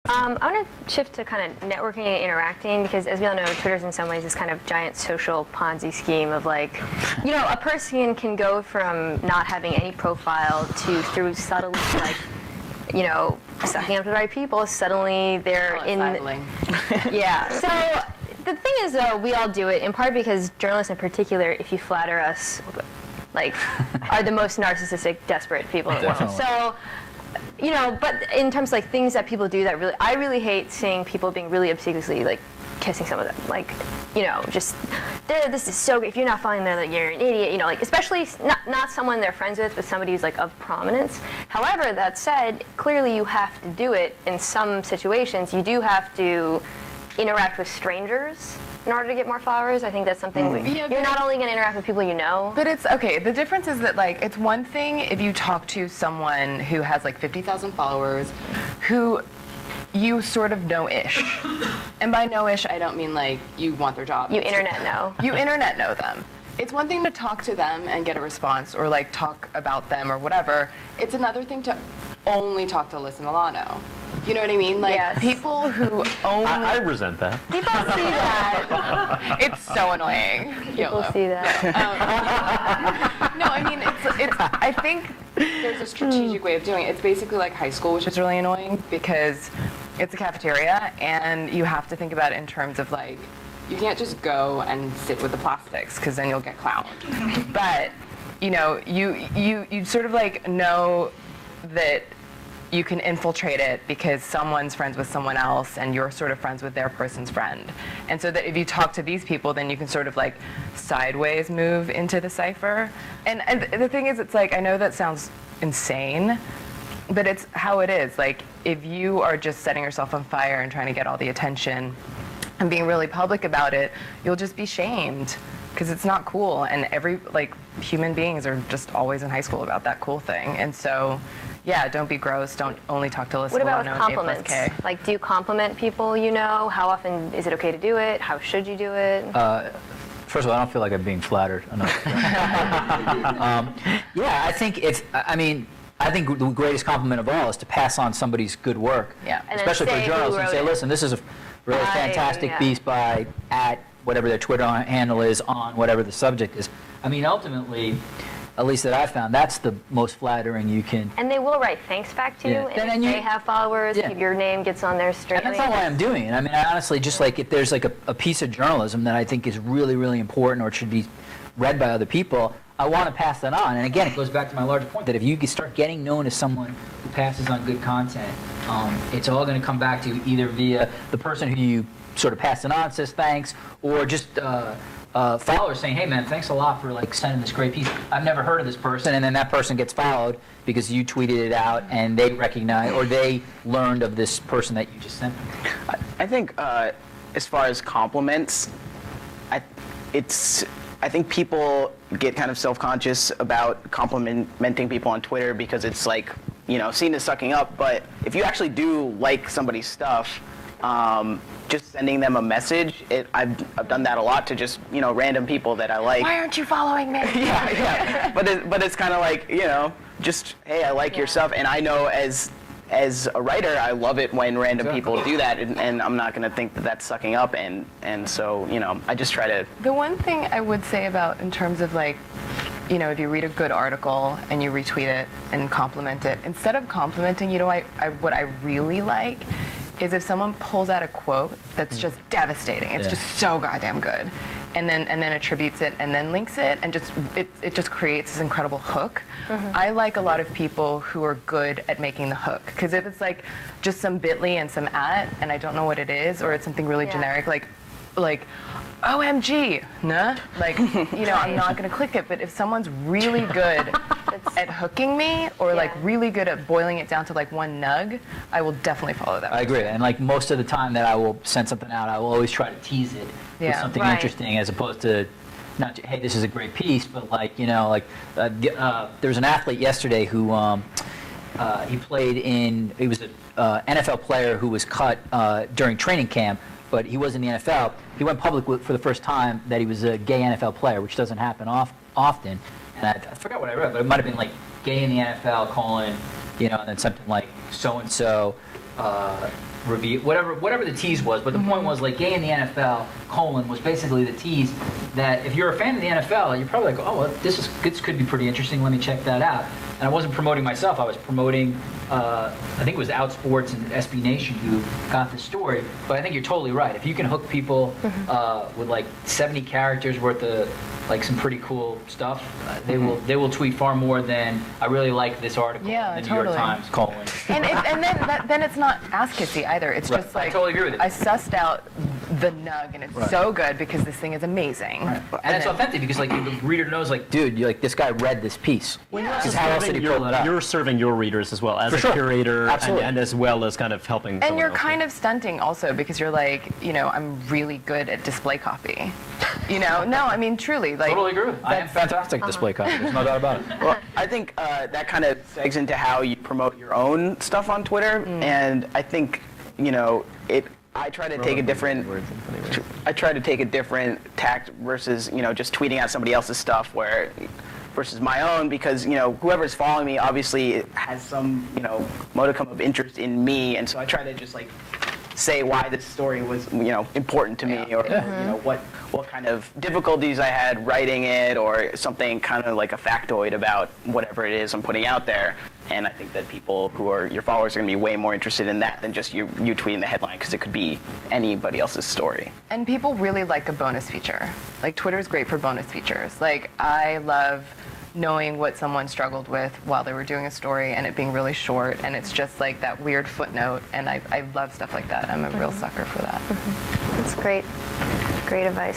I want to shift to kind of networking and interacting because, as we all know, Twitter's in some ways this kind of giant social Ponzi scheme of like, a person can go from not having any profile to through subtly like, sucking up to the right people. Suddenly they're in. Yeah. So the thing is, though, we all do it in part because journalists, in particular, if you flatter us, like, are the most narcissistic, desperate people in the world. So. But in terms of like things that people do that I really hate seeing people being really obsequiously like kissing some of them. Like, just this is so great. If you're not following them, like you're an idiot. Like especially not someone they're friends with, but somebody who's like of prominence. However, that said, clearly you have to do it in some situations. You do have to interact with strangers in order to get more followers. I think that's something you're not only going to interact with people you know. But it's okay. The difference is that like it's one thing if you talk to someone who has like 50,000 followers, who you sort of know-ish. And by know-ish, I don't mean like you want their job. You internet know. You internet know them. It's one thing to talk to them and get a response or like talk about them or whatever. It's another thing to only talk to Alyssa Milano. You know what I mean? Like yes. People who only I resent that. People see that. It's so annoying. People see that. No, I mean it's. I think there's a strategic way of doing it. It's basically like high school, which is really annoying because it's a cafeteria and you have to think about it in terms of like you can't just go and sit with the plastics because then you'll get clowned. But you sort of like know that you can infiltrate it because someone's friends with someone else and you're sort of friends with their person's friend. And so that if you talk to these people, then you can sort of like sideways move into the cipher. And the thing is, it's like, I know that sounds insane, but it's how it is. Like, if you are just setting yourself on fire and trying to get all the attention and being really public about it, you'll just be shamed because it's not cool. And human beings are just always in high school about that cool thing. And so, yeah, don't be gross. Don't only talk to Alyssa What about Milano, with compliments? Like, do you compliment people you know? How often is it okay to do it? How should you do it? First of all, I don't feel like I'm being flattered enough. Yeah, I think I think the greatest compliment of all is to pass on somebody's good work, especially for journalists, and say, listen, this is a really fantastic piece by whatever their Twitter handle is on whatever the subject is. I mean, ultimately, at least that I've found, that's the most flattering you can. And they will write thanks back to you, and if they have followers, your name gets on their string. And that's not why I'm doing it. I mean, I honestly just like if there's like a piece of journalism that I think is really, really important or should be read by other people, I want to pass that on. And again, it goes back to my larger point that if you start getting known as someone who passes on good content, it's all going to come back to you either via the person who you sort of pass it on, says thanks, or just followers saying, hey man, thanks a lot for like sending this great piece. I've never heard of this person, and then that person gets followed because you tweeted it out and they recognize or they learned of this person that you just sent them. I think as far as compliments, I think people get kind of self-conscious about complimenting people on Twitter because it's like, seen as sucking up. But if you actually do like somebody's stuff, just sending them a message, I've done that a lot to just random people that I like. Why aren't you following me? yeah. But it's kind of like just hey, I like your stuff, and I know as a writer, I love it when random people do that, and I'm not going to think that that's sucking up, and so I just try to. The one thing I would say about in terms of like, if you read a good article and you retweet it and compliment it, instead of complimenting, what I really like is if someone pulls out a quote that's just devastating. It's just so goddamn good, and then attributes it and then links it, and it just creates this incredible hook. I like a lot of people who are good at making the hook, because if it's like just some bit.ly and some @ and I don't know what it is, or it's something really generic like OMG, nah? Like, I'm not going to click it, but if someone's really good at hooking me or like really good at boiling it down to like one nug, I will definitely follow that. I agree, and like most of the time that I will send something out, I will always try to tease it with something interesting, as opposed to not, hey, this is a great piece, but like, there was an athlete yesterday who he played he was an NFL player who was cut during training camp, but he was in the NFL. He went public for the first time that he was a gay NFL player, which doesn't happen often. And I forgot what I read, but it might have been like gay in the NFL : and then something like so-and-so reveal, whatever the tease was. But the point was like gay in the NFL, was basically the tease that if you're a fan of the NFL, you're probably like, oh, well, this could be pretty interesting. Let me check that out. And I wasn't promoting myself. I was promoting, I think it was Outsports and SB Nation who got the story. But I think you're totally right. If you can hook people with like 70 characters worth of like some pretty cool stuff, they will tweet far more than I really like this article in the New York Times. And then it's not ass kissy either. It's just like I totally agree with it. I sussed out the nug, and it's so good because this thing is amazing. Right. And it's authentic because like the reader knows like, dude, you like this guy read this piece. Because how else did he pull it up? You're serving your readers as well as For a sure. curator, Absolutely. and as well as kind of helping. And you're kind of stunting also because you're like, I'm really good at display copy. No, I mean truly, like. Totally agree. I am fantastic at display copy. There's no doubt about it. Well, I think that kind of segs into how you promote your own stuff on Twitter, and I think I try to take a different. I try to take a different tact versus just tweeting out somebody else's stuff versus my own, because whoever's following me obviously has some modicum of interest in me, and so I try to just like say why this story was important to me, or what kind of difficulties I had writing it, or something kind of like a factoid about whatever it is I'm putting out there. And I think that people who are your followers are going to be way more interested in that than just you tweeting the headline, because it could be anybody else's story. And people really like a bonus feature. Like Twitter is great for bonus features. Like I love knowing what someone struggled with while they were doing a story and it being really short, and it's just like that weird footnote, and I love stuff like that. I'm a real sucker for that. That's great. Great advice.